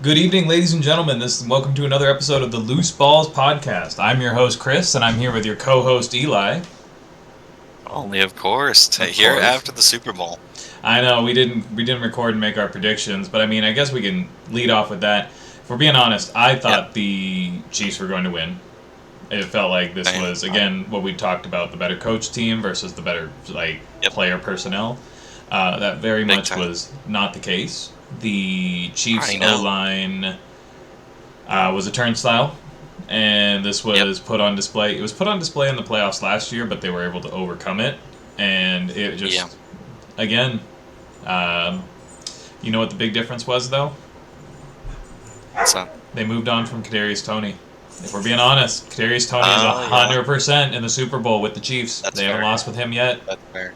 Good evening, ladies and gentlemen. Welcome to another episode of the Loose Balls Podcast. I'm your host Chris, and I'm here with your co-host Eli. Only, of course, to Of hear course. after the Super Bowl. I know we didn't record and make our predictions, but I mean, I guess we can lead off with that. If we're being honest, I Yep, thought the Chiefs were going to win. It felt like this same. was again what we talked about: the better coach team versus the better Yep, player personnel. That very big much time. was not the case. The I Chiefs O know. line was a turnstile, and this Yep, was put on display. It was put on display in the playoffs last year, but they were able to overcome it. And it yeah. just, again, um, you know what the big difference was, though? So, They moved on from Kadarius Toney. If we're being honest, Kadarius Toney is oh yeah, 100% in the Super Bowl with the Chiefs. that's They haven't fair. lost with him yet. That's fair.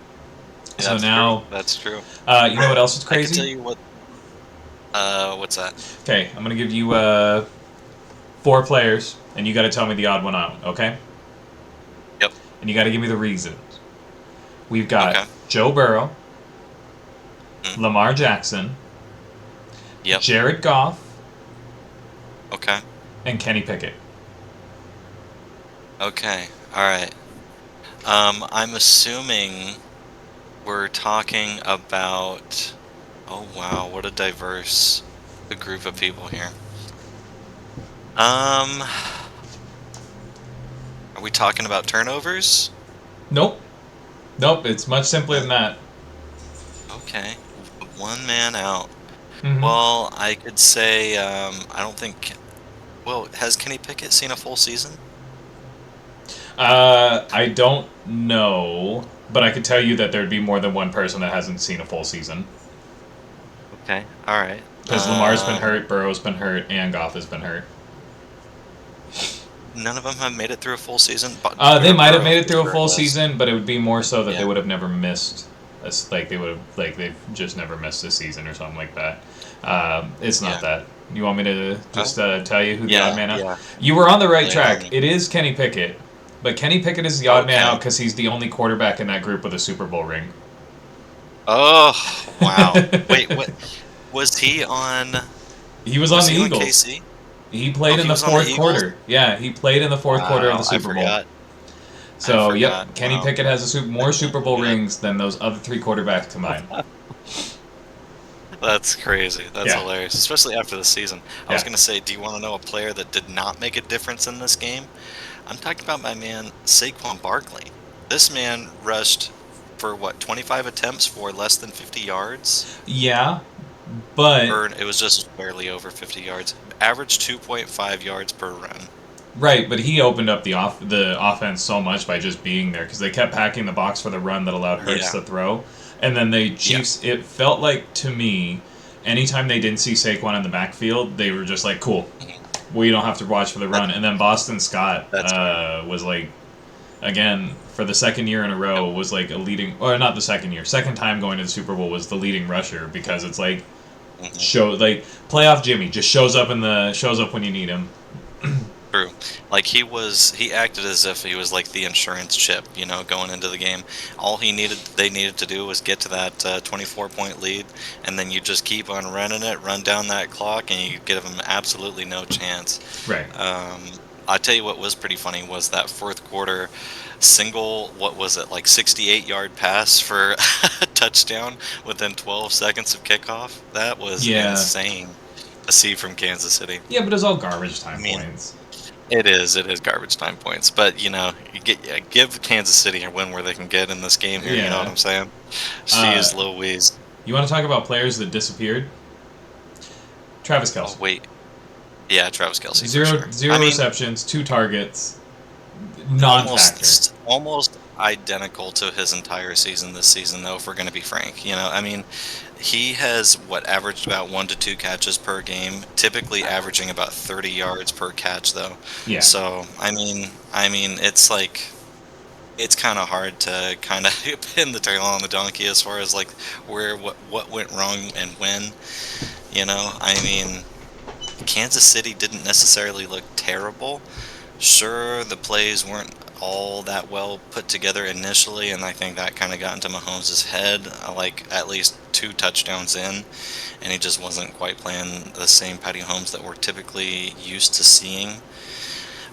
Yeah, So that's true. now, That's true. you know what else is I could crazy? tell you what. What's that? Okay, I'm gonna give you four players, and you got to tell me the odd one out. Okay, Yep. and you got to give me the reasons. We've got Okay. Joe Burrow, Mm, Lamar Jackson, yep. Jared Goff, Okay. and Kenny Pickett. Okay. All right. I'm assuming we're talking about. Oh wow, what a diverse group of people here. Um, are we talking about turnovers? Nope. Nope, it's much simpler Uh, than that. Okay. One man out. hmm Well, I could say, I don't think. Well, has Kenny Pickett seen a full season? I don't know, but I could tell you that there'd be more than one person that hasn't seen a full season. Okay, all right. Because Lamar's been hurt, Burrow's been hurt, and Goff has been hurt. None of them have made it through a full season, but They might have Burrow made it for through a sure full has. season, but it would be more so that they Yeah. would have never missed. Like they would have, like they've just never missed a season or something like that. It's not Yeah. that. You want me to Oh, just tell you who the odd yeah, man out? yeah. You were on the right Lay it on track. me. It is Kenny Pickett, but Kenny Pickett is the odd man Okay. out because he's the only quarterback in that group with a Super Bowl ring. Oh, wow. Wait, what was he on? He was on Was the he on Eagles. KC? He Oh, played in he the was on the fourth Eagles? quarter. Yeah, he played in the fourth quarter of the Wow, I Super Bowl. forgot. I So, yep, forgot. Kenny Wow. Pickett has more Super Bowl Good. rings than those other three quarterbacks combined. That's crazy. That's Yeah, hilarious, especially after the season. I was yeah. gonna say, do you want to know a player that did not make a difference in this game? I'm talking about my man Saquon Barkley. This man rushed for what, 25 attempts for less than 50 yards? Yeah, but Or it was just barely over 50 yards. Average 2.5 yards per run. right, but he opened up the offense so much by just being there because they kept packing the box for the run that allowed Hurts Yeah, to throw, and then the yeah. Chiefs. It felt like to me, anytime they didn't see Saquon in the backfield, they were just like, "Cool, Mhm. we don't have to watch for the That, run." And then Boston Scott that's fair. was like, again for the second year in a Yep. row, was like a leading, or not the second year, second time going to the Super Bowl was the leading rusher because it's like Mhm. playoff Jimmy just shows up when you need him. True. Like he acted as if he was like the insurance chip, going into the game. They needed to do was get to that 24-point lead, and then you just keep on running it, run down that clock, and you give them absolutely no chance. Right. Um, I tell you what was pretty funny was that fourth quarter single, what was it, like 68-yard pass for a touchdown within 12 seconds of kickoff. That was Yeah. insane to see from Kansas City. Yeah, but it's all garbage I time mean, points. it is garbage time points, but give Kansas City a win where they can get in this game here. You know what Yeah. I'm saying? Uh, Jeez Louise. you want to talk about players that disappeared? Travis Oh Kelsey. wait, yeah, Travis Kelsey for Zero sure. I zero mean, receptions, two targets, non-factor. almost identical to his entire season this season, though. If we're going to be frank, I mean, he has what averaged about 1 to 2 catches per game, typically averaging about 30 yards per catch, though. Yeah. So I mean, it's like. It's kind of hard to kind of pin the tail on the donkey as far as like where what went wrong and when. I mean, Kansas City didn't necessarily look terrible. Sure, the plays weren't all that well put together initially, and I think that kind of got into Mahomes' head, like at least 2 touchdowns in, and he just wasn't quite playing the same Patty Mahomes that we're typically used to seeing.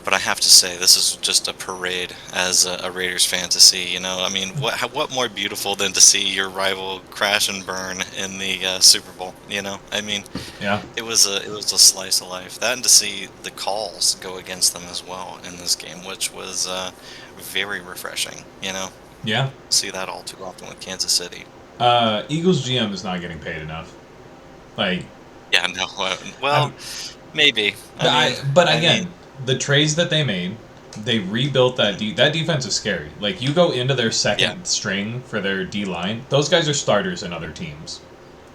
But I have to say, this is just a parade as a Raiders fan to see. I mean, what more beautiful than to see your rival crash and burn in the Super Bowl? I mean, Yeah. it was a slice of life. That and to see the calls go against them as well in this game, which was very refreshing. Yeah. See that all too often with Kansas City. Eagles GM is not getting paid enough. Like, Yeah, no. I'm, Well, maybe. but I mean, again, the trades that they made, they rebuilt that defense is scary. Like, you go into their yeah. second string for their D line, those guys are starters in other teams.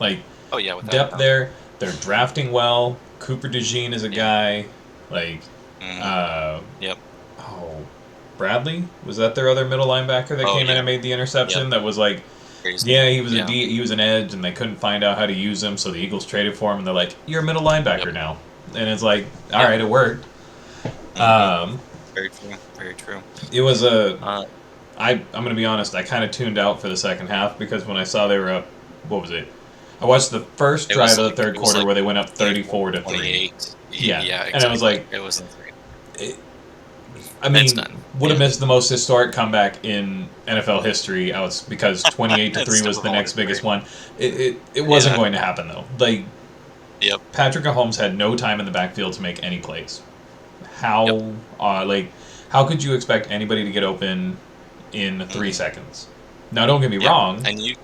Like, Oh yeah, without a depth doubt. there. They're drafting well. Cooper DeJean is a Yeah. guy. Like, Hmm. uh, Yep. oh, Bradley, was that their other middle linebacker that Oh came in yeah. and made the Yep. interception? That was like, Crazy. yeah, he was Yeah. he was an edge, and they couldn't find out how to use him, so the Eagles traded for him, and they're like, "You're a middle Yep. linebacker now," and it's like, all Yep. right, it worked. Hmm. Um, Very true. Very true. it was a Uh, I'm gonna be honest. I kind of tuned out for the second half because when I saw they were up, what was it? I watched the first it was drive of the like third it was quarter like where they went up 24, 34-3. 28. Yeah, Yeah, and I was exactly. like, It was insane. it, I It's mean, done. would have Yeah. missed the most historic comeback in NFL history. I was because 28-3 It's was the Super Bowl next biggest history. one. It wasn't Yeah. going to happen though. Like, Yep. Patrick Mahomes had no time in the backfield to make any plays. Yep. How like how could you expect anybody to get open in 3 Hmm. seconds? Now, don't get me Yeah. wrong. And you.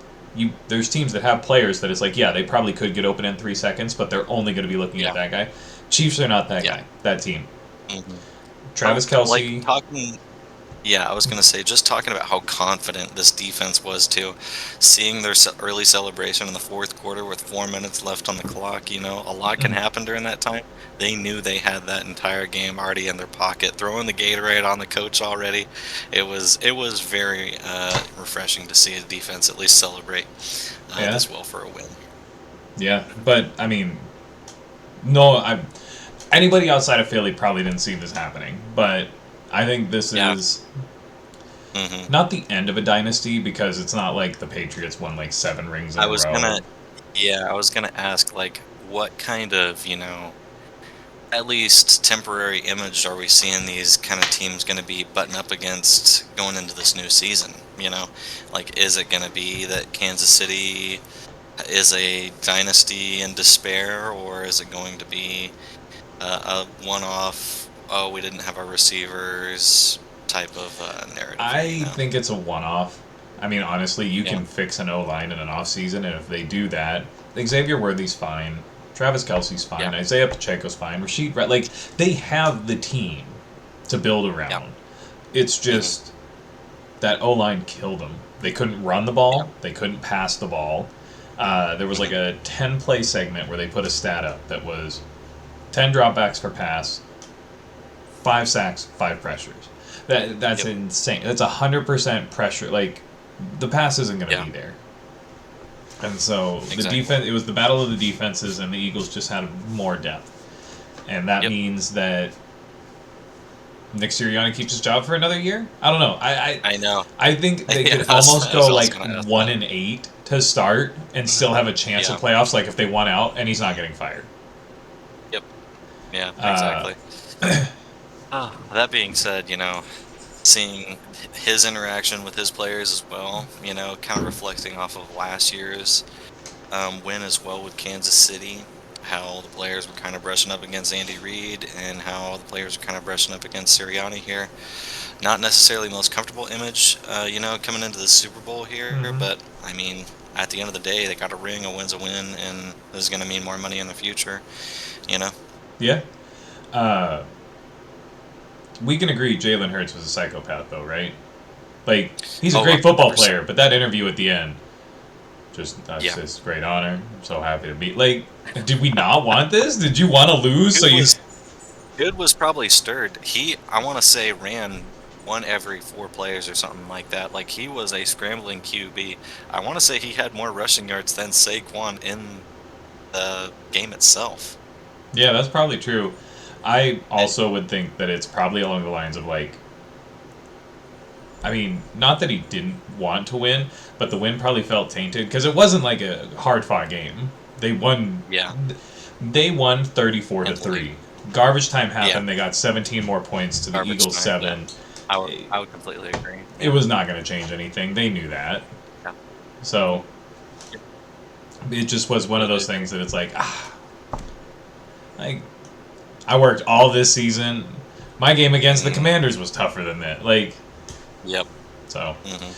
There's teams that have players that it's like, yeah, they probably could get open in 3 seconds, but they're only going to be looking at Yeah. that guy. Chiefs are not that Yeah. guy. That team. Hmm. Travis Like Kelsey. talking. Yeah, I was gonna say, just talking about how confident this defense was too. Seeing their early celebration in the fourth quarter with 4 minutes left on the clock, a lot can Mhm. happen during that time. They knew they had that entire game already in their pocket, throwing the Gatorade on the coach already. It was very refreshing to see a defense at least celebrate Yeah, this well for a win. yeah, but I mean, no, anybody outside of Philly probably didn't see this happening, but I think this Yeah. is Hmm. not the end of a dynasty because it's not like the Patriots won like 7 rings in I a was row. gonna, yeah, I was gonna ask like, what kind of, at least temporary image are we seeing these kind of teams going to be button up against going into this new season? Like, is it going to be that Kansas City is a dynasty in despair, or is it going to be a one-off? Oh, we didn't have our receivers type of narrative here. I think it's a one-off. I mean, honestly, you Yeah, can fix an O-line in an off-season, and if they do that, Xavier Worthy's fine, Travis Kelsey's yeah, fine, Isaiah Pacheco's fine, Rasheed Brett, like, they have the team to build yeah, around. It's hmm, just that O-line killed them. They couldn't run the yeah, ball, they couldn't pass the ball. There was like hmm, a 10-play segment where they put a stat up that was 10 dropbacks per pass, 5 sacks, 5 pressures. That's yep, insane. That's 100% pressure. Like, the pass isn't going to yeah, be there. And so the exactly. defense, it was the battle of the defenses, and the Eagles just had more depth. And that Yep, means that Nick Sirianni keeps his job for another year. I don't know. I know. I think they Yeah, could almost that's go what I was like going to ask one that. and eight to start and still have a chance Yeah, of playoffs. Like if they won out, and he's not getting fired. yep, yeah, Uh, exactly. That being said, seeing his interaction with his players as well, kind of reflecting off of last year's win as well with Kansas City, how the players were kind of brushing up against Andy Reid and how the players are kind of brushing up against Sirianni here. Not necessarily the most comfortable image, coming into the Super Bowl here, mhm. but I mean, at the end of the day, they got a ring, a win's a win, and this is going to mean more money in the future, you know? Yeah. Uh, we can agree Jalen Hurts was a psychopath, though, right? Like, he's a Oh, great football 100%. player, but that interview at the end, just that's Yeah. just great honor. I'm so happy to be. Like, did we not want this? Did you want to lose? So Dude you. was Dude was probably stirred. I want to say, ran one every 4 players or something like that. Like, he was a scrambling QB. I want to say he had more rushing yards than Saquon in the game itself. Yeah, that's probably true. I And also would think that it's probably along the lines of like I mean, not that he didn't want to win, but the win probably felt tainted because it wasn't like a hard fought game. They won. Yeah, They won 34 to handily. 3. Garbage time Yeah, happened. They got 17 more points to the garbage Eagles time. Yeah, 7. I would completely agree. It Yeah, was not going to change anything. They knew that. yeah, So yep, it just was one of completely those agree. things that it's like, I, I worked all this season. My game against the Mm, Commanders was tougher than that. Like, yep. so. Hmm.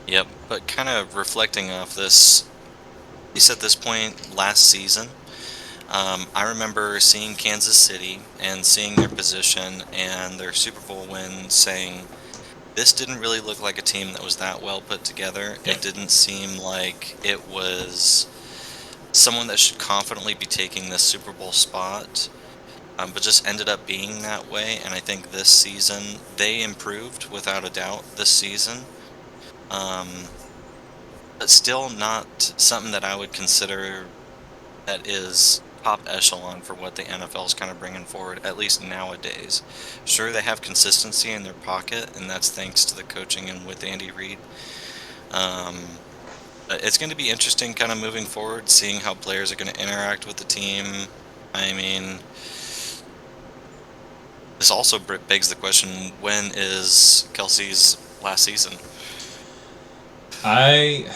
Yep. But kind of reflecting off this, you said this point last season. I remember seeing Kansas City and seeing their position and their Super Bowl win, saying this didn't really look like a team that was that well put together. Yep. It didn't seem like it was someone that should confidently be taking this Super Bowl spot, but just ended up being that way. And I think this season they improved without a doubt this season. Um, but still not something that I would consider that is top echelon for what the NFL is kind of bringing forward, at least nowadays. Sure, they have consistency in their pocket, and that's thanks to the coaching and with Andy Reid. Um, but it's going to be interesting kind of moving forward, seeing how players are going to interact with the team. I mean, this also begs the question, when is Kelsey's last season? I,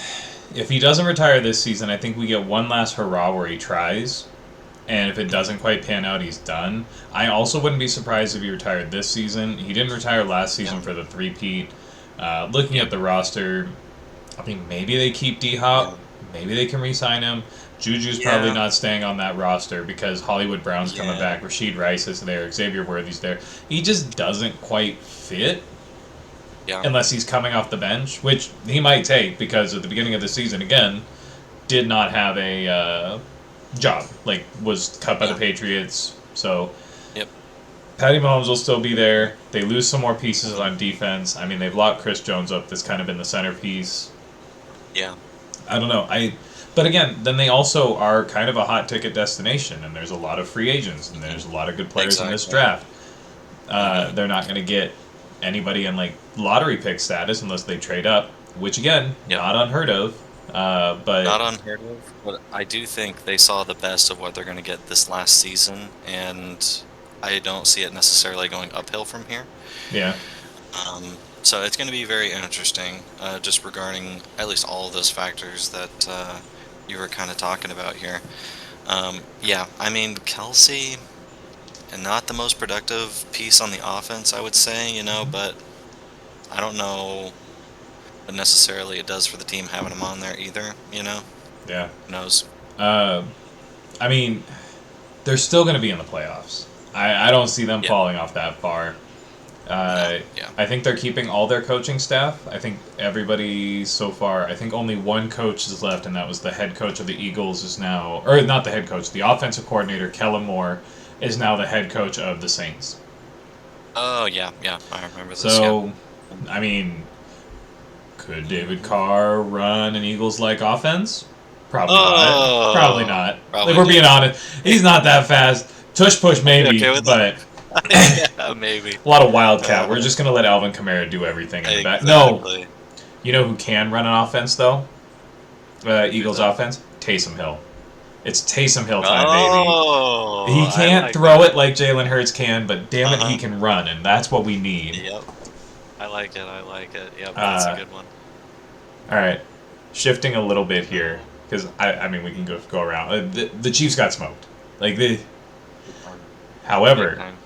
if he doesn't retire this season, I think we get one last hurrah where he tries. And if it Mhm. doesn't quite pan out, he's done. I also wouldn't be surprised if he retired this season. He didn't retire last season Yeah, for the three-peat. Looking yeah, at the roster, I mean, maybe they keep D yeah, Hop. Maybe they can re sign him. Juju's probably yeah, not staying on that roster because Hollywood Brown's coming yeah, back. Rasheed Rice is there. Xavier Worthy's there. He just doesn't quite fit yeah, unless he's coming off the bench, which he might take because at the beginning of the season, again, did not have a job. Like, was cut by the yeah, Patriots. So yep, Patty Mahomes will still be there. They lose some more pieces mhm, on defense. I mean, they've locked Chris Jones up. That's kind of been the centerpiece. yeah, I don't know. But again, then they also are kind of a hot ticket destination, and there's a lot of free agents, and mhm, there's a lot of good players in this exactly. draft. Hmm. They're not going to get anybody in like lottery pick status unless they trade up, which again, Yep. not unheard of. But Not unheard of, but I do think they saw the best of what they're going to get this last season, and I don't see it necessarily going uphill from here. yeah, So it's going to be very interesting, just regarding at least all of those factors that you were kind of talking about here. Yeah, I mean, Kelsey, and not the most productive piece on the offense, I would say, but I don't know what necessarily it does for the team having him on there either. yeah. Who knows? Uh, I mean, they're still going to be in the playoffs. I don't see them Yeah, falling off that far. no, Uh, yeah. I think they're keeping all their coaching staff. I think everybody so far. I think only one coach is left, and that was the head coach of the Eagles. Is now, or not the head coach, the offensive coordinator, Kellen Moore, is now the head coach of the Saints. Oh, yeah, yeah, I remember this, yeah. So, I mean, could David Carr run an Eagles-like offense? Probably not. Probably Oh, not. Like probably we're being not. honest, he's not that fast. Tush push I'd be maybe, okay with that. but Yeah, maybe. a lot of wildcat. We're Uh, just gonna let Alvin Kamara do everything in the back. No, exactly. you know who can run an offense though? Who's Eagles that? offense. Taysom Hill. It's Taysom Hill time, baby. Oh, He I can't like throw that. it like Jalen Hurts can, but damn it, he Uh-huh. can run, and that's what we need. Yep, I like it, I like it. Yep, that's a Uh, good one. all right, shifting a little bit here Oh, because I mean we can go around. The Chiefs got smoked. Like the big time, big However, time.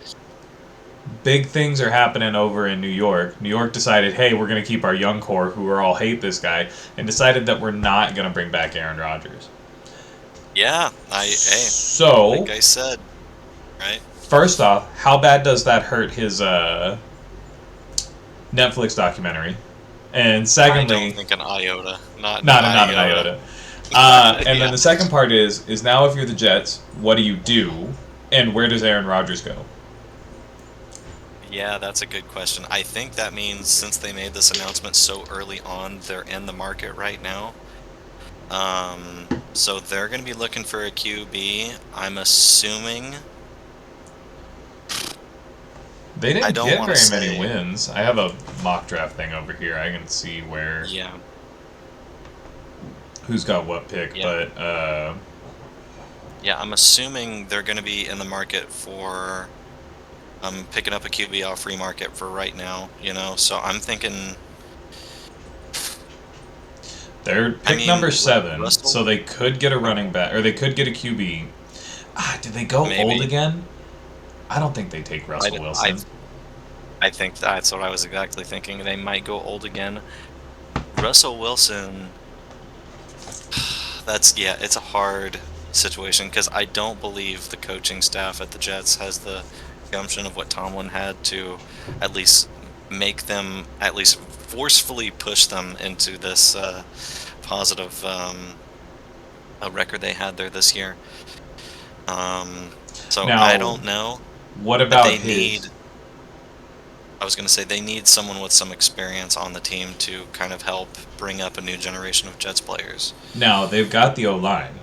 big things are happening over in New York. New York decided, hey, we're going to keep our young core who are all hate this guy, and decided that we're not going to bring back Aaron Rodgers. Yeah, hey, So, like I said, right? first off, how bad does that hurt his Netflix documentary? And I don't secondly, think an iota, not an not an iota. iota. And then Yeah. the second part is now if you're the Jets, what do? And where does Aaron Rodgers go? Yeah, that's a good question. I think that means since they made this announcement so early on, they're in the market right now. So they're going to be looking for a QB. I'm assuming They I didn't don't get want to very many say, wins. I have a mock draft thing over here. I can see where yeah, who's got what pick, yeah, but yeah. I'm assuming they're going to be in the market for picking up a QB off free market for right now. So I'm thinking. they're I pick number mean, with 7, Russell, so they could get a running okay, back, or they could get a QB. Did they go old maybe. again? I don't think they take I, Russell d- I, Wilson. I think that's what I was exactly thinking. They might go old again. Russell Wilson. Yeah, it's a hard situation because I don't believe the coaching staff at the Jets has the gumption of what Tomlin had to at least make them, at least forcefully push them into this positive a record they had there this year. So I Now, don't know, what but about his? I was going to say they need someone with some experience on the team to kind of help bring up a new generation of Jets players. Now they've got the O line.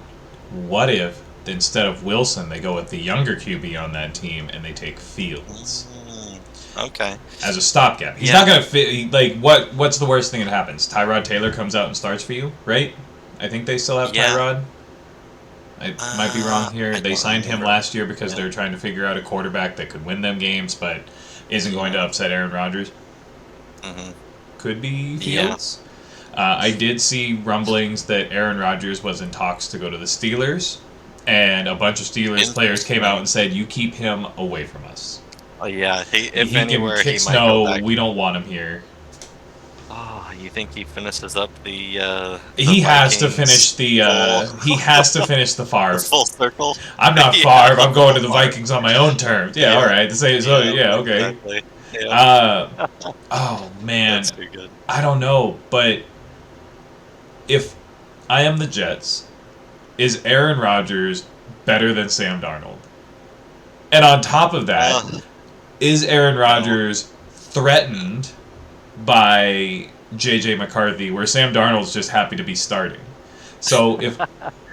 What if instead of Wilson they go with the younger QB on that team and they take Fields Okay. as a stopgap? He's Yeah. not gonna fit. Like what's the worst thing that happens? Tyrod Taylor comes out and starts for you, right? I think they still have Yeah. Tyrod. I might be wrong here. I They don't signed him remember. last year because Yeah. they're trying to figure out a quarterback that could win them games, but isn't going to Yeah. upset Aaron Rodgers. Mhm. Could be Yeah. Fields. I did see rumblings that Aaron Rodgers was in talks to go to the Steelers, and a bunch of Steelers players came out Interesting. and said, "You keep him away from us. Oh, yeah, if He can anywhere, kick he might go snow. back. We don't want him here." Oh, you think he finishes up the He has to Vikings finish the. full He has to finish the Favre. full circle? I'm not Yeah, Favre. the I'm going to full the farm. Vikings on my own terms. Yeah, all Yep, right. So yep, yeah, okay. exactly. Yep. Uh, oh man, That's too good. I don't know, but if I am the Jets, is Aaron Rodgers better than Sam Darnold? And on top of that, Uh, is Aaron no. Rodgers threatened by JJ McCarthy, where Sam Darnold's just happy to be starting? So if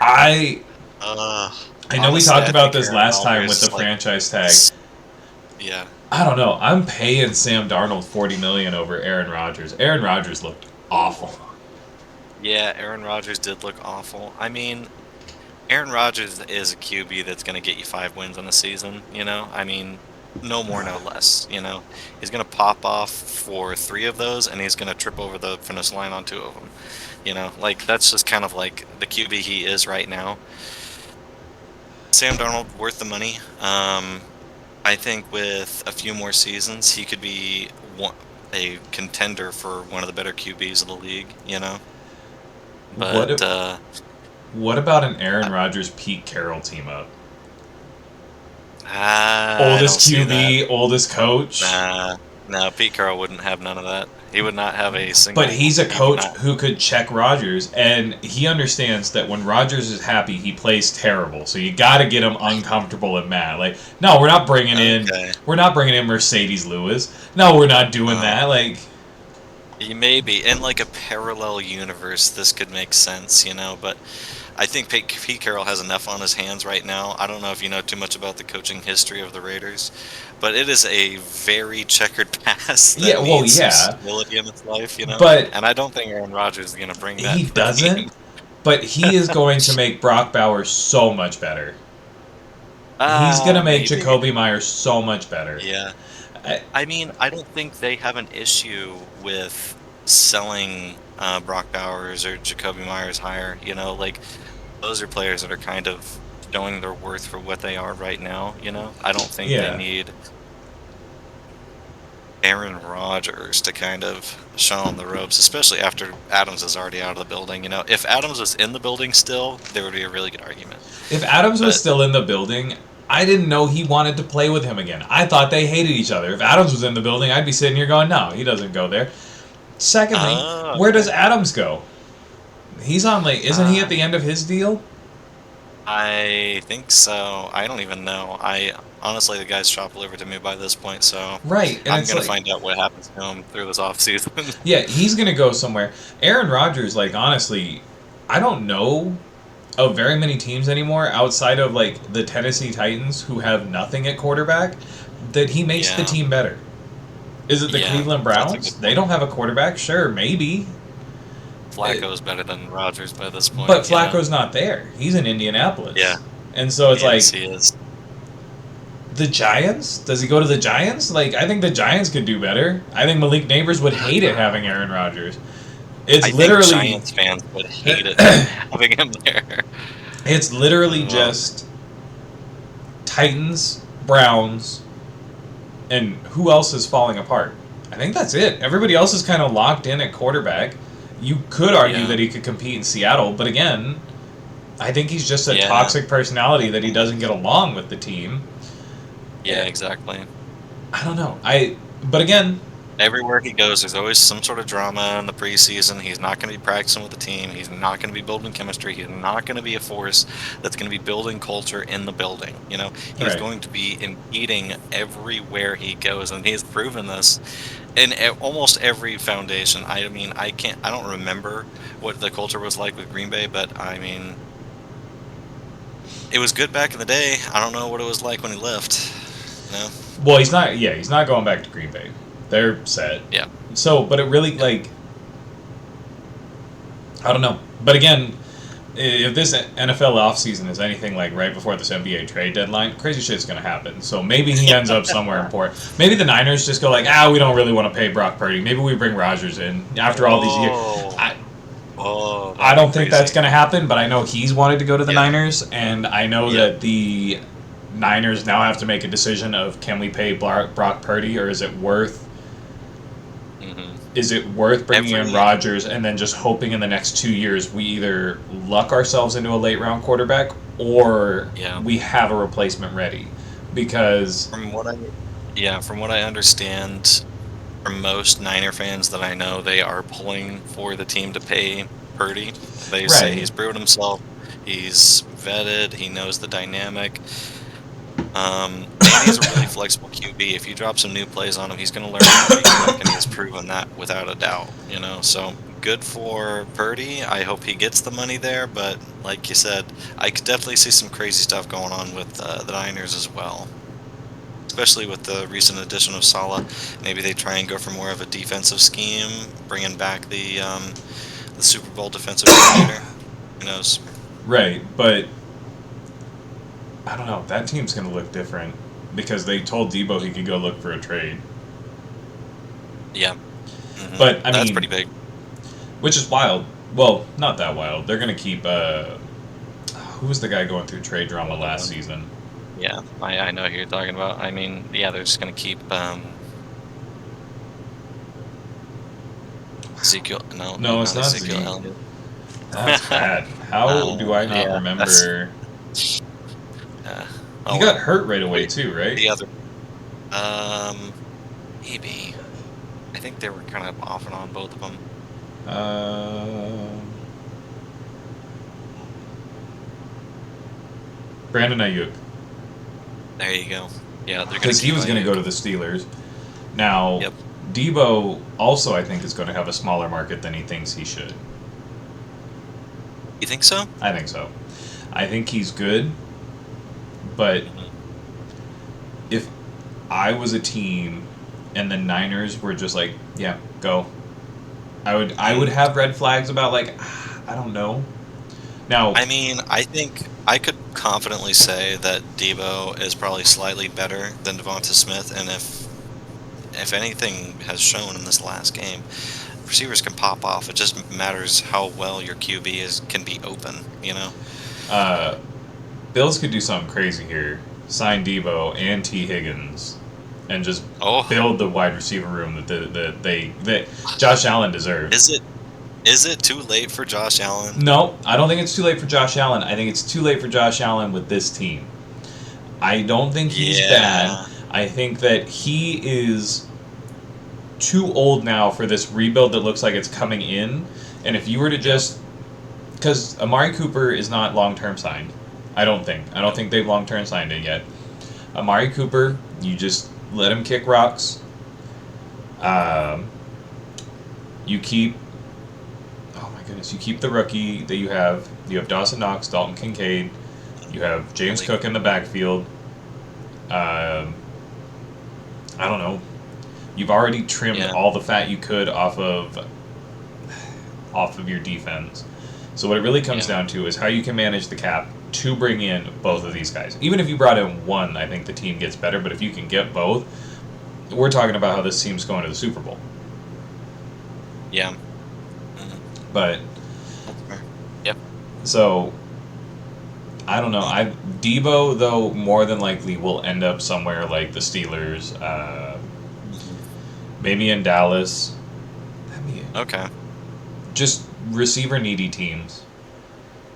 I Uh, I know we Honestly, talked I about think this Aaron last time with the Rodgers, like, franchise tag. s yeah. I don't know. I'm paying Sam Darnold 40 million over Aaron Rodgers. Aaron Rodgers looked awful. Yeah, Aaron Rodgers did look awful. I mean, Aaron Rodgers is a QB that's gonna get you 5 wins in a season. I mean, no more, no less. He's gonna pop off for 3 of those, and he's gonna trip over the finish line on 2 of them. Like, that's just kind of like the QB he is right now. Sam Darnold, worth the money. I think with a few more seasons, he could be a contender for one of the better QBs of the league. What But, if, what about an Aaron I Rodgers Pete Carroll team up? I don't Oldest see that. QB, oldest coach. Nah, no, Pete Carroll wouldn't have none of that. He would not have a But single. he's a He would coach not. who could check Rodgers, and he understands that when Rodgers is happy, he plays terrible. So you got to get him uncomfortable and mad. Like, no, Okay. we're not bringing in Mercedes Lewis. No, we're not doing Uh, that. Like, Maybe in like a parallel universe, this could make sense. But I think Pete Carroll has enough on his hands right now. I don't know if you know too much about the coaching history of the Raiders, but it is a very checkered past yeah, that well, needs some yeah, stability in its life. but And I don't think Aaron Rodgers is going to bring that he to the team. doesn't. But he is going to make Brock Bowers so much better. He's going to make Maybe. Jacoby Myers so much better. Yeah. I, I mean, I don't think they have an issue with selling Brock Bowers or Jacoby Myers higher. Like those are players that are kind of showing their worth for what they are right now. I don't think they yeah. need Aaron Rodgers to kind of show them the ropes, especially after Adams is already out of the building. If Adams was in the building still, there would be a really good argument. If Adams was But still in the building, I didn't know he wanted to play with him again. I thought they hated each other. If Adams was in the building, I'd be sitting here going, no, he doesn't go there. Secondly, where does okay. Adams go? He's on like, isn't he at Uh, the end of his deal? I think so. I don't even know. I honestly, the guy's shop delivered to me by this point, so Right, and I'm it's gonna like, find out what happens to him through this off season. yeah, he's gonna go somewhere. Aaron Rodgers, like honestly, I don't know. of very many teams anymore, outside of like the Tennessee Titans, who have nothing at quarterback, that he makes the Yeah, team better. Is it the yeah, Cleveland that's a Browns? good They point. don't have a quarterback. Sure, maybe. It, Flacco's better than Rodgers by this but point, you know? Flacco's not there. He's in Yeah, Indianapolis. And so it's he is, like, he is. the Giants? Does he go to the Giants? Like, I think the Giants could do better. I think Malik Neighbors would hate it having Aaron Rodgers. It's I think literally. Giants fans would hate it having him there. It's literally Well, just Titans, Browns, and who else is falling apart? I think that's it. Everybody else is kind of locked in at quarterback. You could argue yeah, that he could compete in Seattle, but again, I think he's just a yeah, toxic personality that he doesn't get along with the team. yeah, exactly. I don't know. But again, Everywhere he goes, there's always some sort of drama in the preseason. He's not going to be practicing with the team. He's not going to be building chemistry. He's not going to be a force that's going to be building culture in the building. You know, he's right. going to be impeding everywhere he goes, and he's proven this in almost every foundation. I mean, I don't remember what the culture was like with Green Bay, but I mean, it was good back in the day. I don't know what it was like when he left. You know? Well, he's not. Yeah, he's not going back to Green Bay. They're set. Yeah. So, but it really Yeah. like I don't know. But again, if this NFL offseason is anything like right before this NBA trade deadline, crazy shit's going to happen. So maybe he ends up somewhere important. Maybe the Niners just go like, we don't really want to pay Brock Purdy. Maybe we bring Rodgers in after all these years. Oh, I, oh, I that'd be don't think that's crazy. going to happen, but I know he's wanted to go to the Yeah. Niners, and I know Yep. that the Niners now have to make a decision of can we pay Brock Purdy or hmm is it worth bringing in Every Rodgers and then just hoping in the next 2 years we either luck ourselves into a late round quarterback or yeah, we have a replacement ready? Because from what I yeah, from what I understand, for most Niner fans that I know, they are pulling for the team to pay Purdy. They say right, he's proven himself, he's vetted, he knows the dynamic. And he's a really flexible QB. If you drop some new plays on him, he's going to learn them pretty quick, and he's proven that without a doubt. You know, so good for Purdy. I hope he gets the money there, but like you said, I could definitely see some crazy stuff going on with the Niners as well. Especially with the recent addition of Saleh, maybe they try and go for more of a defensive scheme, bringing back the Super Bowl defensive coordinator. Who knows? right, but I don't know. That team's going to look different because they told Debo he could go look for a trade. Yeah, But I that's mean, pretty big. which is wild. Well, not that wild. They're going to keep. Who was the guy going through trade drama last season? Yeah, I know who you're talking about. I mean, yeah, they're just gonna keep Ezekiel. No, No, it's not not Ezekiel Zeke. Elliott. That's bad. How do I not Yeah, that's remember? yeah. He Oh got well. hurt right away Wait, too, right? the other um maybe I think they were kind of off and on both of them. Um, Brandon Ayuk, There you go. Yeah, they're gonna because he keep was going to go Ayuk. to the Steelers. Now, Yep. Debo also, I think, is going to have a smaller market than he thinks he should. You think so? I think so. I think he's good, but hmm if I was a team and the Niners were just like, yeah, go, I would have red flags about like, I don't know. Now, I mean, I think I could confidently say that Debo is probably slightly better than Devonta Smith, and if anything has shown in this last game, receivers can pop off. It just matters how well your QB is can be open, you know? uh, Bills could do something crazy here. Sign Debo and T. Higgins, and just Oh, build the wide receiver room that Josh Allen deserves. is it too late for Josh Allen? No, I don't think it's too late for Josh Allen. I think it's too late for Josh Allen with this team. I don't think he's bad. Yeah. I think that he is too old now for this rebuild that looks like it's coming in. And if you were to Yep. just, because Amari Cooper is not long term signed, I don't think. I don't think they've long term signed it yet. Amari Cooper, you just let him kick rocks. Um, you keep, oh my goodness, you keep the rookie that you have You have Dawson Knox, Dalton Kincaid. You have James Malik. Cook in the backfield. Um, I don't know. You've already trimmed Yeah. all the fat you could off of your defense. So what it really comes Yeah. down to is how you can manage the cap to bring in both of these guys. Even if you brought in one, I think the team gets better. But if you can get both, we're talking about how this team's going to the Super Bowl. Yeah. Mhm. But That's fair. Yep. so I don't know. I Debo though more than likely will end up somewhere like the Steelers, Mhm. maybe in Dallas. I mean, Okay. just receiver needy teams.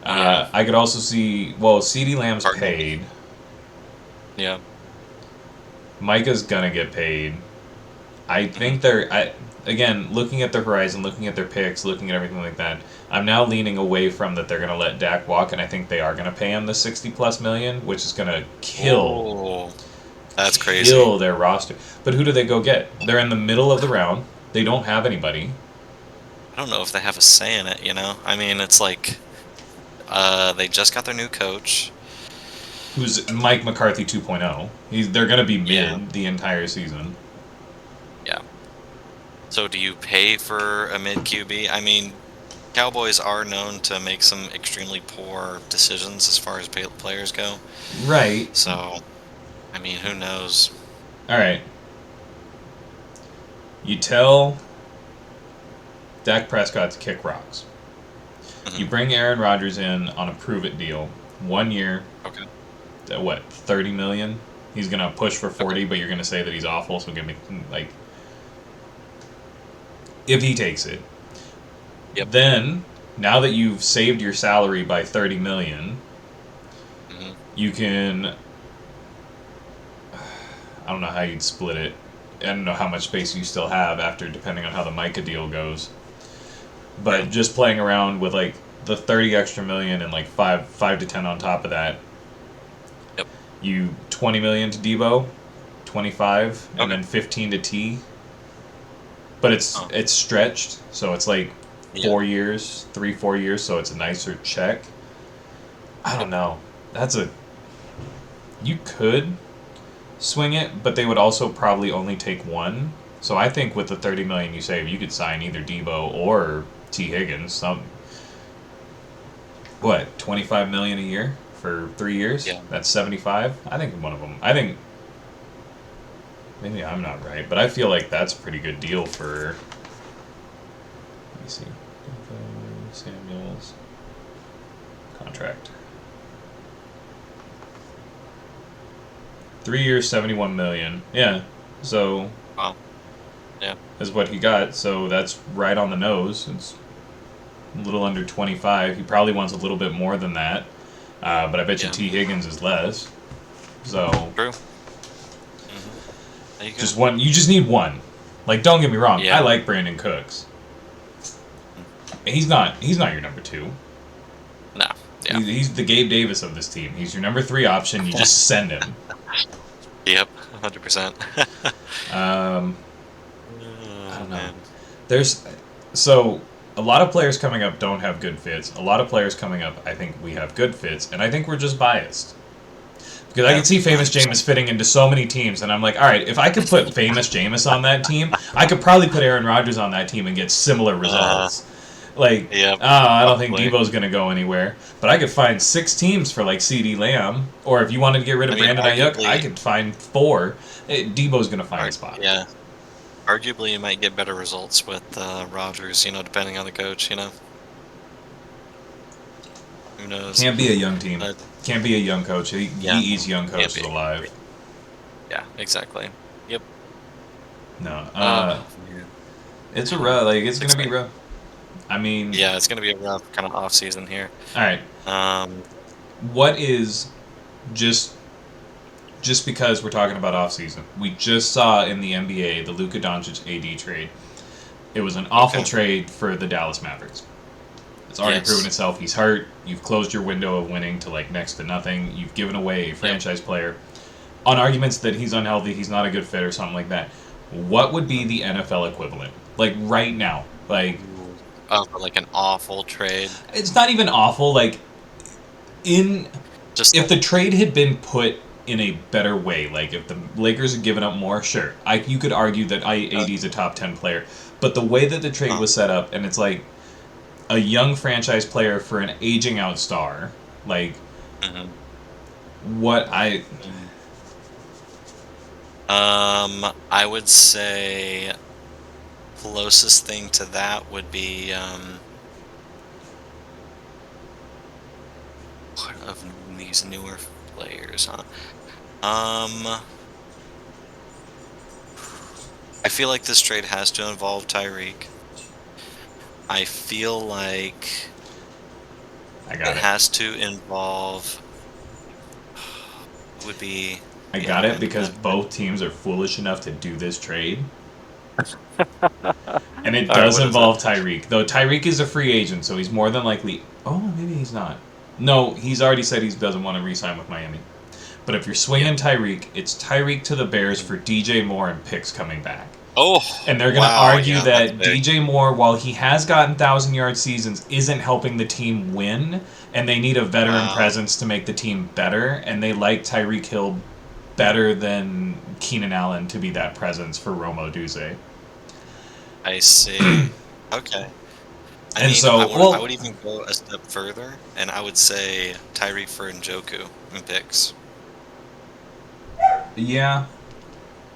Yeah. I could also see. Well, CeeDee Lamb's Cardinals. paid. Yeah. Micah's gonna get paid. I Mhm. think they're. Again, looking at their horizon, looking at their picks, looking at everything like that. I'm now leaning away from that they're gonna let Dak walk, and I think they are gonna pay him the 60+ million, which is gonna Oh, that's crazy. kill their roster. But who do they go get? They're in the middle of the round. They don't have anybody. I don't know if they have a say in it, you know? I mean, it's like they just got their new coach. Who's Mike McCarthy 2.0? They're gonna be Yeah. mid the entire season. Yeah. So do you pay for a mid QB? I mean, Cowboys are known to make some extremely poor decisions as far as players go. Right. So, I mean, who knows? All right. You tell Dak Prescott to kick rocks. You Mhm. bring Aaron Rodgers in on a prove it deal. 1 year, Okay. what, 30 million? He's gonna push for Okay. 40, but you're gonna say that he's awful. So give me like, if he takes it, Yep. then now that you've saved your salary by 30 million, Mhm. you can. I don't know how you'd split it. I don't know how much space you still have after, depending on how the Micah deal goes. True. But just playing around with like the 30 extra million and like five to 10 on top of that, Yep. you 20 million to Debo, 25, and Okay. then 15 to T. But Oh, it's stretched, so it's like yeah. 4 years, 3 4 years, so it's a nicer check. I Yep. don't know. That's a You could swing it, but they would also probably only take one. So I think with the 30 million you save, you could sign either Debo or T Higgins. What, 25 million a year for 3 years? Yeah. That's 75. I think one of them. I think maybe I'm not right, but I feel like that's a pretty good deal for. Let me see. Samuels contract. 3 years, 71 million. Yeah. So Wow. Yeah. is what he got. So that's right on the nose. It's a little under 25. He probably wants a little bit more than that. But I bet you Yeah. T Higgins is less. So True. Mhm. There you go. just one. You just need one. Like, don't get me wrong. I Yeah. like Brandon Cooks. Mm. He's not your number two. No. Yeah. He's the Gabe Davis of this team. He's your number three option. You just send him. Yep. 100%. Um, I Oh don't know. man. There's so a lot of players coming up don't have good fits. A lot of players coming up, I think we have good fits, and I think we're just biased. Because I Yeah. can see Famous 100%. Jameis fitting into so many teams, and I'm like, all right, if I could put Famous Jameis on that team, I could probably put Aaron Rodgers on that team and get similar Uh, results. Like, yep. I don't think Probably. Debo's going to go anywhere. But I could find 6 teams for like CeeDee Lamb, or if you wanted to get rid I of mean, Brandon Ayuk, I arguably, could find 4. Debo's going to find a ar spot. yeah. Arguably, you might get better results with Rodgers, you know, depending on the coach, you know? Who knows? Can't be a young team. But Can't be a young coach. He yeah, eats young can't coaches be. alive. Yeah, exactly. Yep. No, Oh, man. it's a rough. Like it's It's gonna be exciting. rough. I mean, Yeah, it's gonna be a rough kind of off season here. all right. Um, What is just because we're talking about off season? We just saw in the NBA the Luka Doncic AD trade. It was an awful okay. trade for the Dallas Mavericks. It's already proven Yes. itself. He's hurt. You've closed your window of winning to like next to nothing. You've given away a Yep. franchise player on arguments that he's unhealthy, he's not a good fit, or something like that. What would be Mhm. the NFL equivalent? Like right now, like Ooh. Oh, for like an awful trade. It's not even awful. Like in Just if like, the trade had been put in a better way, like if the Lakers had given up more, sure, you could argue that AD is a top 10 player. But the way that the trade huh. was set up, and it's like a young franchise player for an aging out star, like Mhm. what I I would say closest thing to that would be what of these newer players, huh? Um, I feel like this trade has to involve Tyreek. I feel like I it got it. has to involve would be I the got it other because end. both teams are foolish enough to do this trade. And it All right, does what is it? involve Tyreek. Though Tyreek is a free agent, so he's more than likely. Oh, maybe he's not. No, he's already said he doesn't want to re sign with Miami. But if you're Yeah. swinging Tyreek, it's Tyreek to the Bears Mhm. for DJ Moore and picks coming back. Oh, And they're going to wow. argue Yeah, that's that big. DJ Moore, while he has gotten 1,000 yard seasons, isn't helping the team win, and they need a veteran Wow. presence to make the team better, and they like Tyreek Hill better than Keenan Allen to be that presence for Romo Duze. I see. Okay. I And mean, so, I well, would even go a step further, and I would say Tyreek for Njoku and picks. yeah,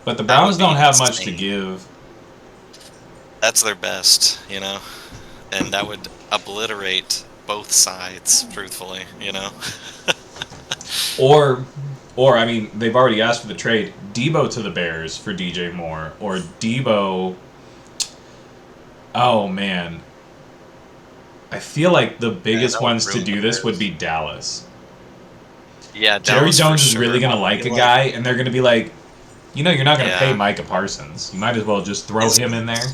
but the That Browns would be don't have much to insane. give. That's their best, and that would obliterate both sides, truthfully. Or, or I mean, they've already asked for the trade. Debo to the Bears for DJ Moore, or Debo. Oh man, I feel like the Man, biggest that would ones to ruin the do this would Bears. be Dallas. Yeah, Jerry Dallas for Jones is really sure. gonna I like a feel like, guy, and they're gonna be like, you're not gonna pay yeah. Micah Parsons. You might as well just throw him Isn't in there.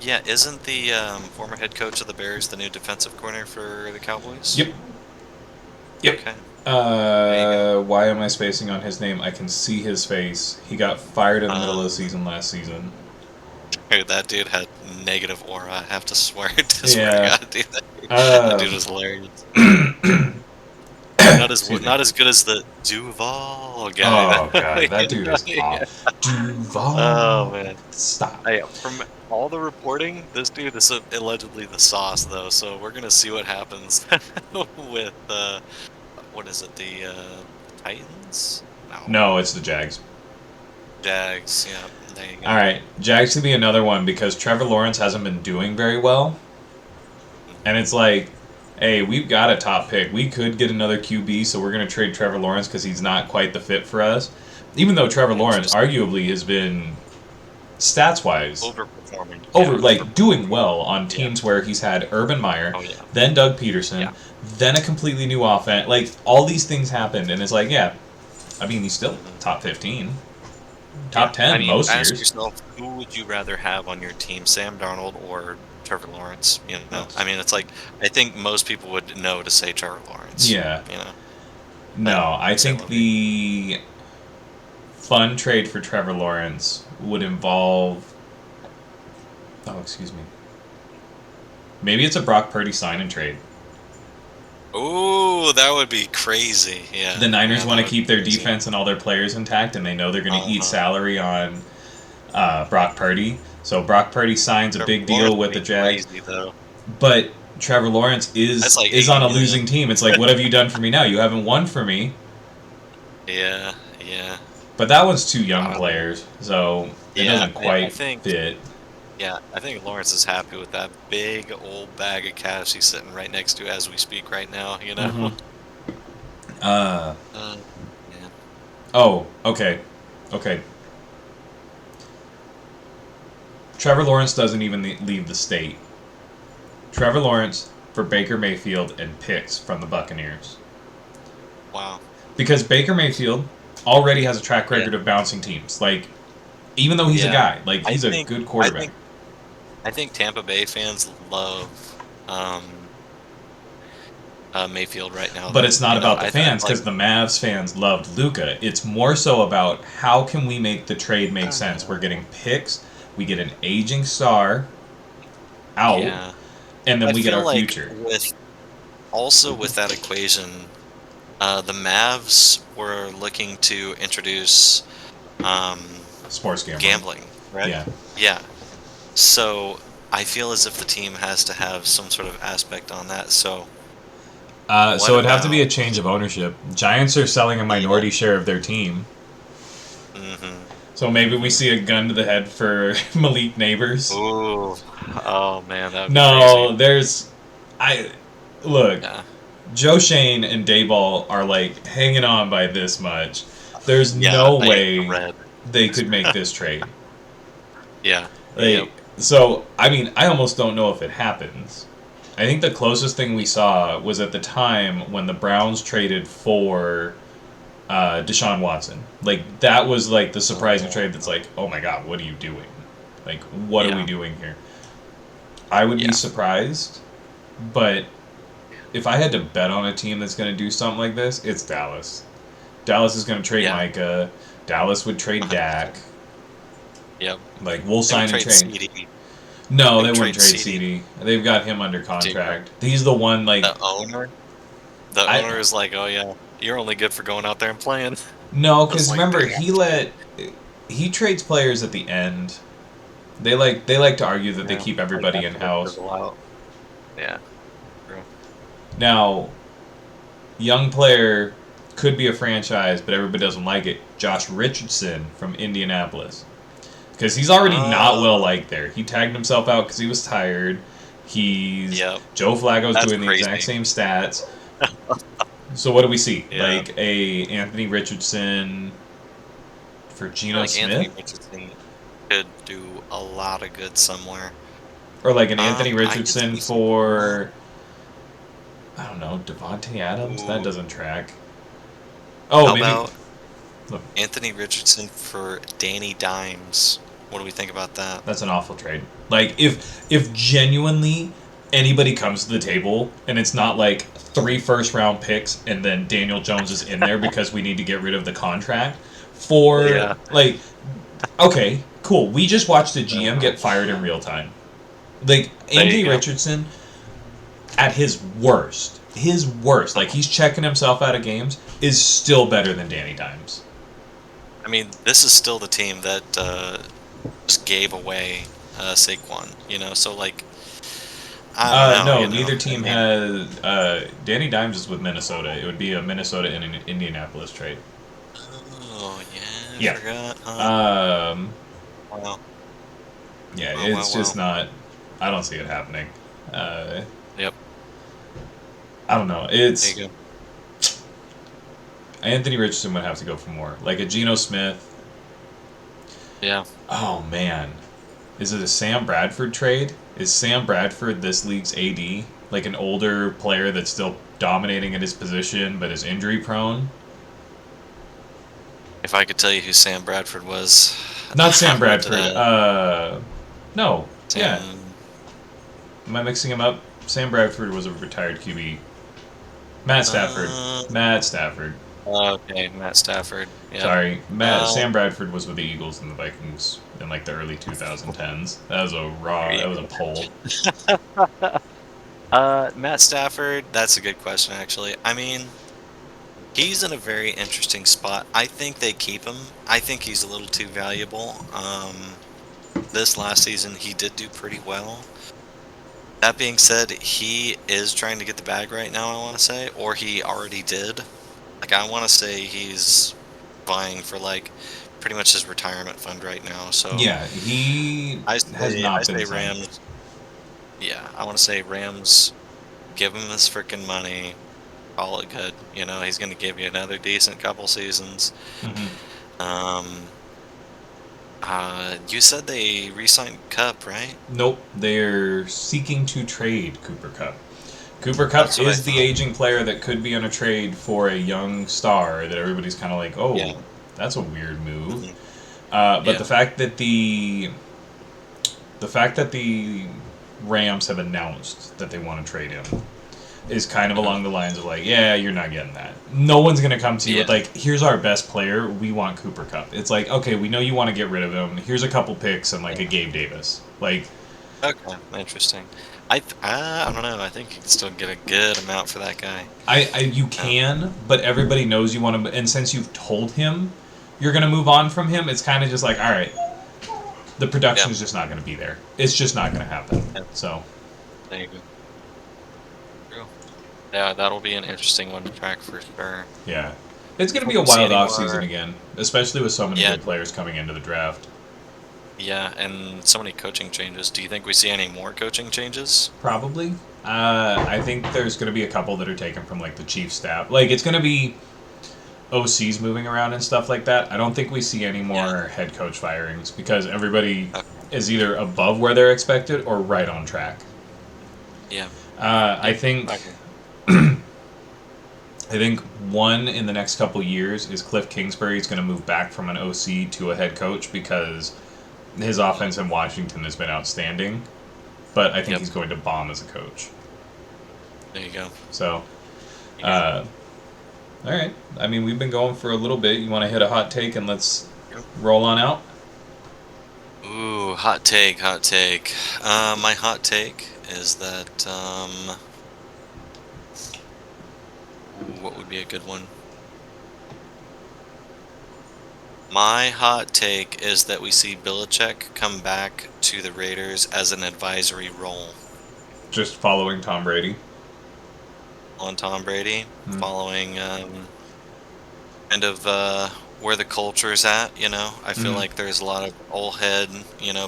yeah, isn't the former head coach of the Bears the new defensive coordinator for the Cowboys? Yep. Yep. Okay, there you go. Why am I spacing on his name? I can see his face. He got fired in the middle of the Um, season last season. Dude, that dude had negative aura. I have to swear, to swear to Yeah. God, dude, that dude Um, was hilarious. excuse me. Not as good as the Duval guy. Oh god, that dude is Yeah. off. Oh Duval. man, Stop. from all the reporting, this dude is allegedly the sauce, though. So we're gonna see what happens with what is it? The Titans? No, No, it's the Jags. Jags. Yeah, there you All go. right, Jags could be another one because Trevor Lawrence hasn't been doing very well, and it's like, hey, we've got a top pick. We could get another QB, so we're gonna trade Trevor Lawrence because he's not quite the fit for us. Even though Trevor And Lawrence just arguably has been stats wise overperforming. Yeah, over like doing overperforming. well on Yeah. teams where he's had Urban Meyer, Oh yeah. then Doug Peterson, Yeah. then a completely new offense. Like all these things happened, and it's like, yeah, I mean, he's still Mhm. top 15, top Yeah, I 10 mean, most ask years. yourself, who would you rather have on your team, Sam Darnold or Trevor Lawrence? That's- I mean, it's like I think most people would know to say Trevor Lawrence. Yeah, You know, but no, I say think Lovey. the fun trade for Trevor Lawrence would involve. Oh, excuse me. Maybe it's a Brock Purdy sign and trade. Oh, that would be crazy. The Niners Yeah, want that to would be keep their crazy. defense and all their players intact, and they know they're going to eat Uh-huh. salary on Brock Purdy. So Brock Purdy signs a Trevor big Lawrence deal would with be the Jags, crazy though. but Trevor Lawrence That's like is on 80 a million. losing team. It's like, what have you done for me now? You haven't won for me. Yeah, yeah. But that one's two young Wow. players, so it Yeah, doesn't I quite think. fit. Yeah, I think Lawrence is happy with that big old bag of cash he's sitting right next to as we speak right now. Hmm. Uh, Uh, yeah. oh, okay. Okay. Trevor Lawrence doesn't even leave the state. Trevor Lawrence for Baker Mayfield and picks from the Buccaneers. Wow. Because Baker Mayfield already has a track Yeah. record of bouncing teams. Like, even though he's a Yeah. guy, like, I he's a think good I quarterback. think I think Tampa Bay fans love Mayfield right now But though. it's not about the I fans feel like because the Mavs fans loved Luca. It's more so about how can we make the trade make sense. We're getting picks. We get an aging star out. yeah. and then I we get feel our like future. with that equation, the Mavs were looking to introduce Sports gambling. gambling, correct? Yeah. Yeah. So I feel as if the team has to have some sort of aspect on that. So what So it'd have to be about a change of ownership. Giants are selling a yeah? minority share of their team. Mm-hmm. So maybe we Mm-hmm. see a gun to the head for Malik Neighbors. Ooh. Oh man, that would be crazy. No, there's. I. Look, Yeah. Joe Shane and Dayball are like hanging on by this much. There's Yeah, no a way thread. they could make this trade. Yeah. Yep. Like, so, I mean, I almost don't know if it happens. I think the closest thing we saw was at the time when the Browns traded for Deshaun Watson. Like, that was like the surprising trade that's like, oh my god, what are you doing? Like, what are we Yeah. doing here? I would be Yeah. surprised, but if I had to bet on a team that's going to do something like this, it's Dallas. Dallas is going to trade Yeah. Micah. Dallas would trade Dak. 100%. Yep. Like, we'll They would sign and trade trade. CD. No, They they would wouldn't trade trade CD. CD. They've got him under Dude, contract. He's the one, like, the owner. The I. owner is like, "Oh yeah, you're only good for going out there and playing." No, It's because like, remember, damn. He trades players at the end. They like to argue that they Yeah. keep Like everybody in after they house. fizzle out. Yeah. True. Now, young player could be a franchise, but everybody doesn't like it. Josh Richardson from Indianapolis. Because he's already not well Oh. liked there. He tagged himself out because he was tired. He's Yep. Joe Flacco's That's doing the exact crazy. same stats. So what do we see? Yeah. Like a Anthony Richardson for I feel Geno like Anthony Smith, Richardson could do a lot of good somewhere. or like an Anthony I could Richardson see something like that. for I don't know Devontae Adams. That Ooh. doesn't track. Oh, How maybe about look, Anthony Richardson for Danny Dimes? What do we think about that? that's an awful trade. Like if genuinely anybody comes to the table and it's not like 3 first-round picks and then Daniel Jones is in there because we need to get rid of the contract for Yeah. like okay, cool. We just watched a GM Uh, get fired in real time. Like there you Anthony go. Richardson at his worst, like he's checking himself out of games, is still better than Danny Dimes. I mean, this is still the team that just gave away Saquon. So like, I don't know. No, neither I team mean, has. Danny Dimes is with Minnesota. It would be a Minnesota and an Indianapolis trade. oh yeah, I Yeah. forgot. Huh? Um. Wow. Yeah, Wow. Wow. it's Wow. just not. I don't see it happening. Uh, Yep. I don't know. There It's you go. Anthony Richardson would have to go for more, like a Geno Smith. Yeah. Oh man, is it a Sam Bradford trade? Is Sam Bradford this league's AD? Like an older player that's still dominating at his position but is injury prone? If I could tell you who Sam Bradford was, Not Sam I would. Bradford. No. Yeah. Sam. Am I mixing him up? Sam Bradford was a retired QB. Matt Stafford. Uh, Matt Stafford. okay, Matt Stafford. Yep. Sorry, Uh, Sam Bradford was with the Eagles and the Vikings in like the early 2010s. That was a raw. That was a poll. Matt Stafford. That's a good question, actually. I mean, he's in a very interesting spot. I think they keep him. I think he's a little too valuable. This last season he did do pretty well. That being said, he is trying to get the bag right now, I want to say, or he already did. Like, I want to say he's vying for, like, pretty much his retirement fund right now. So Yeah, he I has say, I not been say signed. Rams. Yeah, I want to say Rams. Give him his freaking money. Call it good. He's going to give you another decent couple seasons. Hmm. Um, you said they re-signed Cup, right? Nope, they're seeking to trade Cooper Cup. Cooper Cup That's what I is the thought. aging player that could be on a trade for a young star that everybody's kind of like, Yeah. oh, that's a weird move. Hmm. But Yeah. the fact that the Rams have announced that they want to trade him is kind of Hmm. along the lines of like, yeah, you're not getting that. No one's gonna come to you with Yeah. like, here's our best player. We want Cooper Cup. It's like, okay, we know you want to get rid of him. Here's a couple picks and like a Gabe Davis. Like, Okay. Interesting. I don't know. I think you can still get a good amount for that guy. You Um, can, but everybody knows you want to, and since you've told him you're going to move on from him, it's kind of just like, all right, the production yeah, is just not going to be there. It's just not going to happen. yeah, So, there you go. True. Yeah, that'll be an interesting one to track for sure. yeah. It's Do you going to be think a we see wild any offseason more? again, especially with so many Yeah, good players coming into the draft. yeah, and so many coaching changes. Do you think we see any more coaching changes? Probably. I think there's going to be a couple that are taken from like the chief staff. Like it's going to be OCs moving around and stuff like that. I don't think we see any Yeah. more head coach firings because everybody Okay. is either above where they're expected or right on track. Yeah. I Yep. think Okay. I think one in the next couple years is Cliff Kingsbury is going to move back from an OC to a head coach because his offense in Washington has been outstanding, but I think Yep. he's going to bomb as a coach. There you go. So, Yeah. uh, all right. I mean, we've been going for a little bit. You want to hit a hot take and let's Yep. roll on out? Ooh, hot take, hot take. My hot take is that ooh, what would be a good one? My hot take is that we see Belichick come back to the Raiders as an advisory role Just following Tom Brady. on Tom Brady, Hmm. following kind of where the culture is at. I feel Mm-hmm. like there's a lot of old head,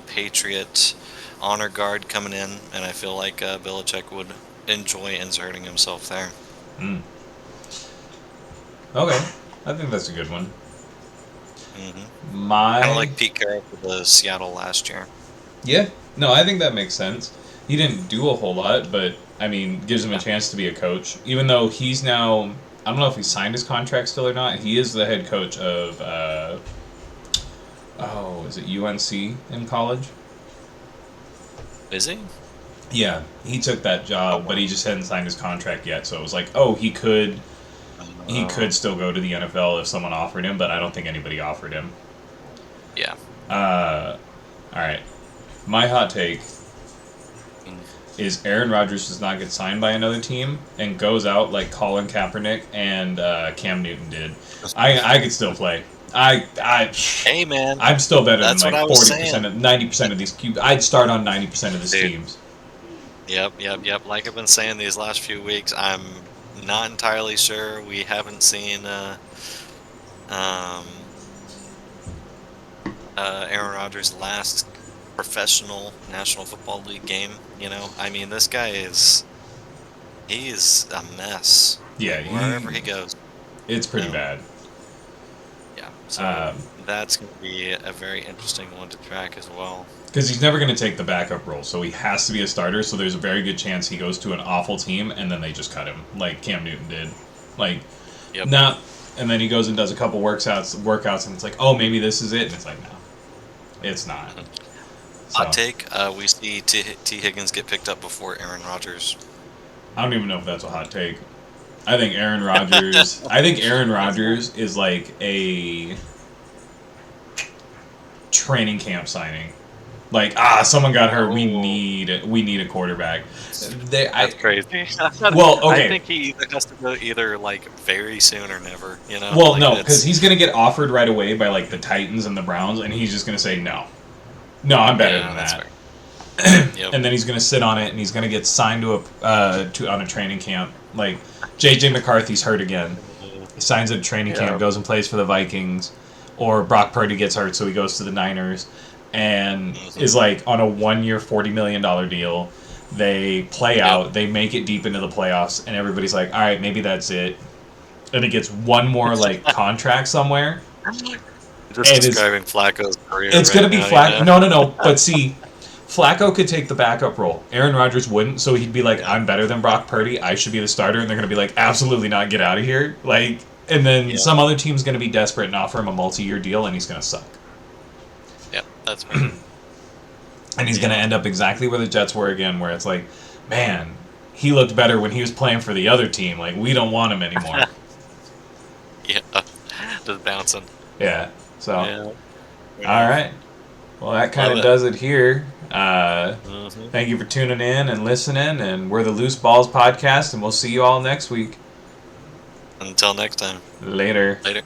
Patriot honor guard coming in, and I feel like Belichick would enjoy inserting himself there. Mm. Okay, I think that's a good one. Hmm. Kind of My like Pete Carroll for the Seattle last year. Yeah, no, I think that makes sense. He didn't do a whole lot, but I mean, gives him a Yeah. chance to be a coach. Even though he's now, I don't know if he signed his contract still or not. He is the head coach of, oh, is it UNC in college? Is he? Yeah, he took that Oh, job, but wow. he just hadn't signed his contract yet. So it was like, oh, he could still go to the NFL if someone offered him, but I don't think anybody offered him. Yeah. Uh, all right, my hot take Mm. is Aaron Rodgers does not get signed by another team and goes out like Colin Kaepernick and Cam Newton did. I could still play. Hey, man, I'm still better than that's what like I was 40% saying. of 90% of these cubes. I'd start on 90% of these Dude. teams. Yep, yep, yep. Like I've been saying these last few weeks, I'm not entirely sure. We haven't seen um Aaron Rodgers' last professional National Football League game. I mean, this guy he's a mess Yeah, wherever he goes. it's You pretty know, bad. yeah. So Um, that's going to be a very interesting one to track as well. because he's never going to take the backup role, so he has to be a starter. So there's a very good chance he goes to an awful team and then they just cut him, like Cam Newton did. Like, Yep. not, and then he goes and does a couple workouts, and it's like, oh, maybe this is it, and it's like, no, it's not. Mhm. Hot So take: we see T. Higgins get picked up before Aaron Rodgers. I don't even know if that's a hot take. I think Aaron Rodgers. I think Aaron That's not. Rodgers is like a training camp signing. Like someone got hurt. We Oh. need we need a quarterback. They I That's crazy. well I okay. think he either has to go either like very soon or never. Well Like no, because it's he's gonna get offered right away by like the Titans and the Browns, and he's just gonna say no. No, I'm better yeah, than that's that. fair. Yep. And then he's gonna sit on it, and he's gonna get signed to on a training camp. Like JJ McCarthy's hurt again. He signs at a training camp, Yep. goes and plays for the Vikings, or Brock Purdy gets hurt, so he goes to the Niners, and Hmm. is like on a 1 year, $40 million deal. They play Yep. out, they make it deep into the playoffs, and everybody's like, all right, maybe that's it. And it gets one more like contract somewhere, Just and is describing Flacco's career it's gonna right be now. Flacco. No, no, no. But see, Flacco could take the backup role. Aaron Rodgers wouldn't, so he'd be like, Yeah. "I'm better than Brock Purdy. I should be the starter." And they're gonna be like, "Absolutely not. Get out of here!" Like, and then Yep. some other team's gonna be desperate and offer him a multi-year deal, and he's gonna suck. Yep. That's fair. And he's gonna Yeah. end up exactly where the Jets were again, where it's like, man, he looked better when he was playing for the other team. Like, we don't want him anymore. Yeah. Just bouncing. Yeah. So, Yeah. Fair all enough. right. Well, that kind Love of it. does it here. Hmm. Thank you for tuning in and listening. And we're the Loose Balls Podcast, and we'll see you all next week. Until next time. Later. Later.